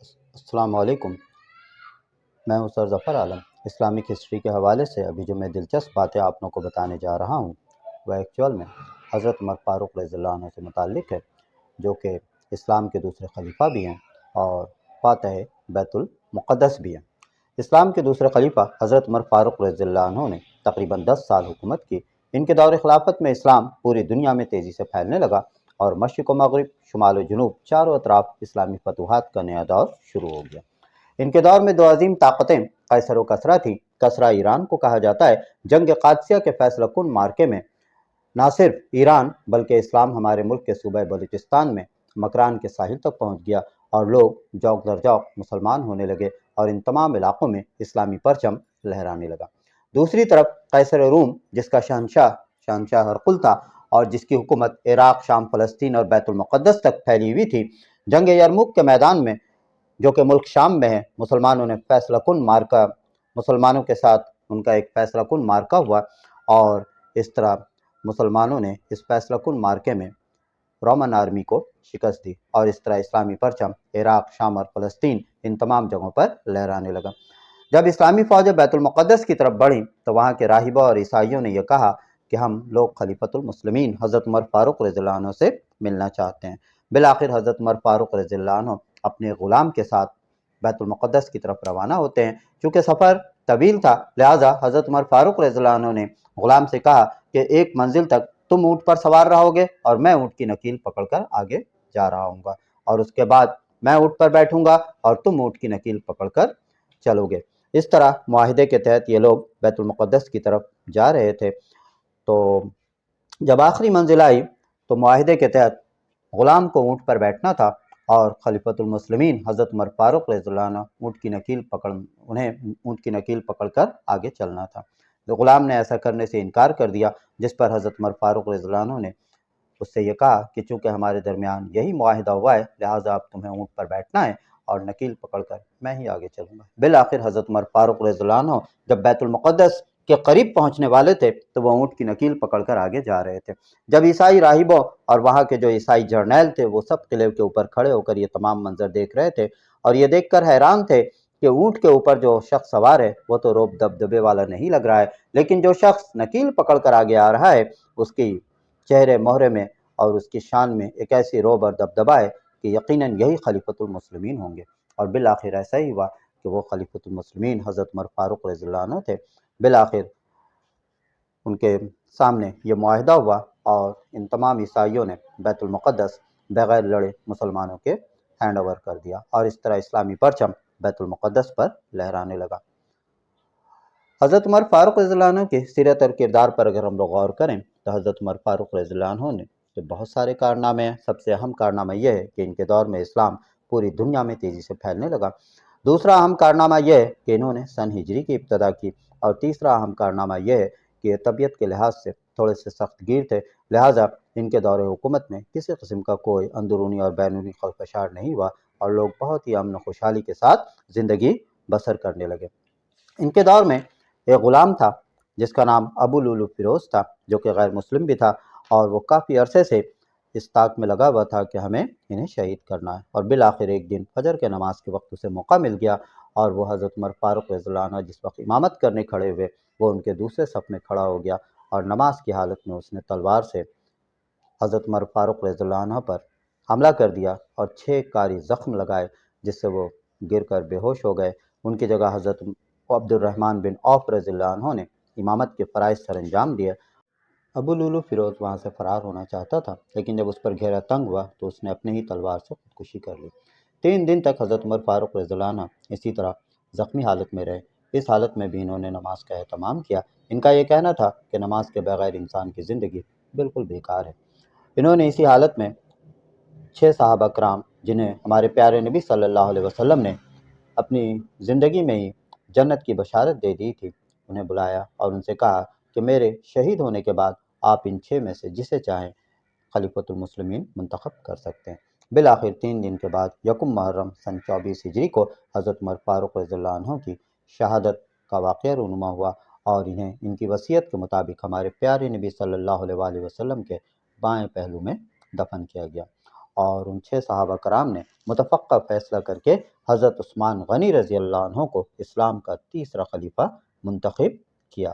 السلام علیکم، میں ہوں سر ظفر عالم۔ اسلامک ہسٹری کے حوالے سے ابھی جو میں دلچسپ باتیں آپ لوگوں کو بتانے جا رہا ہوں وہ ایکچوئل میں حضرت عمر فاروق رضی اللہ عنہ سے متعلق ہے، جو کہ اسلام کے دوسرے خلیفہ بھی ہیں اور فاتح بیت المقدس بھی ہیں۔ اسلام کے دوسرے خلیفہ حضرت عمر فاروق رضی اللہ عنہ نے تقریباً 10 سال حکومت کی۔ ان کے دور خلافت میں اسلام پوری دنیا میں تیزی سے پھیلنے لگا اور مشرق و مغرب، شمال و جنوب، چاروں اطراف اسلامی فتوحات کا نیا دور شروع ہو گیا۔ ان کے دور میں دو عظیم طاقتیں قیصر و کسریٰ تھیں۔ کسریٰ ایران کو کہا جاتا ہے۔ جنگ قادسیہ کے فیصلہ کن مارکے میں نہ صرف ایران بلکہ اسلام ہمارے ملک کے صوبہ بلوچستان میں مکران کے ساحل تک پہنچ گیا اور لوگ جوق در جوق مسلمان ہونے لگے اور ان تمام علاقوں میں اسلامی پرچم لہرانے لگا۔ دوسری طرف قیصر روم، جس کا شہنشاہ ہرقل تھا اور جس کی حکومت عراق، شام، فلسطین اور بیت المقدس تک پھیلی ہوئی تھی، جنگ یرموک کے میدان میں، جو کہ ملک شام میں ہے، مسلمانوں کے ساتھ ان کا ایک فیصلہ کن مارکہ ہوا اور اس طرح مسلمانوں نے اس فیصلہ کن مارکے میں رومن آرمی کو شکست دی اور اس طرح اسلامی پرچم عراق، شام اور فلسطین ان تمام جگہوں پر لہرانے لگا۔ جب اسلامی فوجیں بیت المقدس کی طرف بڑھیں تو وہاں کے راہبوں اور عیسائیوں نے یہ کہا کہ ہم لوگ خلیفۃ المسلمین حضرت عمر فاروق رضی اللہ عنہ سے ملنا چاہتے ہیں۔ بالآخر حضرت عمر فاروق رضی اللہ عنہ اپنے غلام کے ساتھ بیت المقدس کی طرف روانہ ہوتے ہیں۔ چونکہ سفر طویل تھا، لہٰذا حضرت عمر فاروق رضی اللہ عنہ نے غلام سے کہا کہ ایک منزل تک تم اونٹ پر سوار رہو گے اور میں اونٹ کی نکیل پکڑ کر آگے جا رہا ہوں گا، اور اس کے بعد میں اونٹ پر بیٹھوں گا اور تم اونٹ کی نکیل پکڑ کر چلو گے۔ اس طرح معاہدے کے تحت یہ لوگ بیت المقدس کی طرف جا رہے تھے۔ تو جب آخری منزل آئی تو معاہدے کے تحت غلام کو اونٹ پر بیٹھنا تھا اور خلیفۃ المسلمین حضرت عمر فاروق رضی اللہ عنہ انہیں اونٹ کی نکیل پکڑ کر آگے چلنا تھا۔ تو غلام نے ایسا کرنے سے انکار کر دیا، جس پر حضرت عمر فاروق رضی اللہ عنہ نے اس سے یہ کہا کہ چونکہ ہمارے درمیان یہی معاہدہ ہوا ہے، لہٰذا اب تمہیں اونٹ پر بیٹھنا ہے اور نکیل پکڑ کر میں ہی آگے چلوں گا۔ بالآخر حضرت عمر فاروق رضی اللہ عنہ جب بیت المقدس کے قریب پہنچنے والے تھے تو وہ اونٹ کی نکیل پکڑ کر آگے جا رہے تھے۔ جب عیسائی راہبوں اور وہاں کے جو عیسائی جرنیل تھے وہ سب قلعے کے اوپر کھڑے ہو کر یہ تمام منظر دیکھ رہے تھے اور یہ دیکھ کر حیران تھے کہ اونٹ کے اوپر جو شخص سوار ہے وہ تو روب دبدبے والا نہیں لگ رہا ہے، لیکن جو شخص نکیل پکڑ کر آگے آ رہا ہے اس کی چہرے مہرے میں اور اس کی شان میں ایک ایسی روب اور دبدبا ہے کہ یقیناً یہی خلیفۃ المسلمین ہوں گے۔ اور بالآخر ایسا ہی ہوا کہ وہ خلیفۃ المسلمین حضرت عمر فاروق رضی اللہ عنہ تھے۔ بالآخر ان کے سامنے یہ معاہدہ ہوا اور ان تمام عیسائیوں نے بیت المقدس بغیر لڑے مسلمانوں کے ہینڈ اوور کر دیا اور اس طرح اسلامی پرچم بیت المقدس پر لہرانے لگا۔ حضرت عمر فاروق رضی اللہ عنہ کے سیرت اور کردار پر اگر ہم لوگ غور کریں تو حضرت عمر فاروق رضی اللہ عنہ نے تو بہت سارے کارنامے ہیں۔ سب سے اہم کارنامہ یہ ہے کہ ان کے دور میں اسلام پوری دنیا میں تیزی سے پھیلنے لگا۔ دوسرا اہم کارنامہ یہ ہے کہ انہوں نے سن ہجری کی ابتدا کی، اور تیسرا اہم کارنامہ یہ ہے کہ یہ طبیعت کے لحاظ سے تھوڑے سے سخت گیر تھے، لہٰذا ان کے دور حکومت میں کسی قسم کا کوئی اندرونی اور بیرونی خلفشار نہیں ہوا اور لوگ بہت ہی امن و خوشحالی کے ساتھ زندگی بسر کرنے لگے۔ ان کے دور میں ایک غلام تھا جس کا نام ابو لولو فیروز تھا، جو کہ غیر مسلم بھی تھا، اور وہ کافی عرصے سے اس طاق میں لگا ہوا تھا کہ ہمیں انہیں شہید کرنا ہے، اور بالآخر ایک دن فجر کے نماز کے وقت اسے موقع مل گیا اور وہ حضرت عمر فاروق رضی اللہ عنہ جس وقت امامت کرنے کھڑے ہوئے وہ ان کے دوسرے صف میں کھڑا ہو گیا اور نماز کی حالت میں اس نے تلوار سے حضرت عمر فاروق رضی اللہ عنہ پر حملہ کر دیا اور 6 کاری زخم لگائے، جس سے وہ گر کر بے ہوش ہو گئے۔ ان کی جگہ حضرت عبد الرحمن بن عوف رضی اللہ عنہ نے امامت کے فرائض سر انجام دیے۔ ابو لولو فیروز وہاں سے فرار ہونا چاہتا تھا، لیکن جب اس پر گھیرا تنگ ہوا تو اس نے اپنے ہی تلوار سے خودکشی کر لی۔ 3 دن تک حضرت عمر فاروق رضی اللہ عنہ اسی طرح زخمی حالت میں رہے۔ اس حالت میں بھی انہوں نے نماز کا اہتمام کیا۔ ان کا یہ کہنا تھا کہ نماز کے بغیر انسان کی زندگی بالکل بیکار ہے۔ انہوں نے اسی حالت میں 6 صحابہ کرام، جنہیں ہمارے پیارے نبی صلی اللہ علیہ وسلم نے اپنی زندگی میں ہی جنت کی بشارت دے دی تھی، انہیں بلایا اور ان سے کہا کہ میرے شہید ہونے کے بعد آپ ان 6 میں سے جسے چاہیں خلیفۃ المسلمین منتخب کر سکتے ہیں۔ بالآخر 3 دن کے بعد یکم محرم سن 24 ہجری کو حضرت عمر فاروق رضی اللہ عنہ کی شہادت کا واقعہ رونما ہوا اور انہیں ان کی وصیت کے مطابق ہمارے پیارے نبی صلی اللہ علیہ وآلہ وسلم کے بائیں پہلو میں دفن کیا گیا۔ اور ان 6 صحابہ کرام نے متفقہ فیصلہ کر کے حضرت عثمان غنی رضی اللہ عنہ کو اسلام کا تیسرا خلیفہ منتخب کیا۔